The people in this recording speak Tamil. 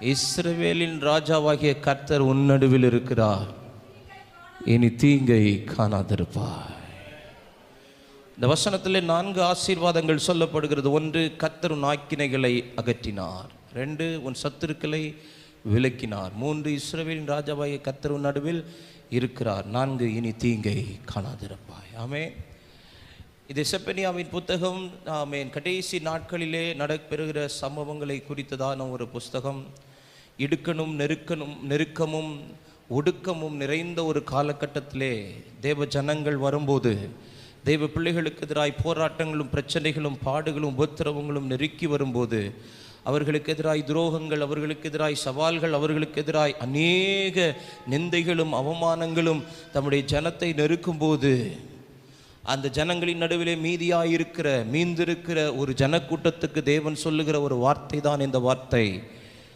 இஸ்ரவேலின் ராஜாவாகிய கர்த்தர் உன் நடுவில் இருக்கிறார், இனி தீங்கை காணாதிருப்பார். இந்த வசனத்தில் 4 ஆசீர்வாதங்கள் சொல்லப்படுகிறது. 1, கர்த்தர் உன் ஆக்கினைகளை அகற்றினார். 2, உன் சத்துருக்களை விலக்கினார். 3, இஸ்ரவேலின் ராஜாவாகிய கர்த்தர் உன் நடுவில் இருக்கிறார். 4, இனி தீங்கை காணாதிருப்பாய். ஆமென். இது செப்பனியாவின் புத்தகம். ஆமென். கடைசி நாட்களிலே நடைபெறுகிற சம்பவங்களை குறித்ததான ஒரு புஸ்தகம். இடுக்கணும் நெருக்கமும் ஒடுக்கமும் நிறைந்த ஒரு காலகட்டத்திலே தேவ ஜனங்கள் வரும்போது, தெய்வ பிள்ளைகளுக்கு எதிராய் போராட்டங்களும் பிரச்சனைகளும் பாடுகளும் உபத்திரவங்களும் நெருக்கி வரும்போது, அவர்களுக்கு எதிராய் துரோகங்கள், அவர்களுக்கு எதிராய் சவால்கள், அவர்களுக்கு எதிராய் அநேக நிந்தைகளும் அவமானங்களும் தம்முடைய ஜனத்தை நெருக்கும்போது, அந்த ஜனங்களின் நடுவிலே மீந்திருக்கிற ஒரு ஜனக்கூட்டத்துக்கு தேவன் சொல்லுகிற ஒரு வார்த்தை தான் இந்த வார்த்தை.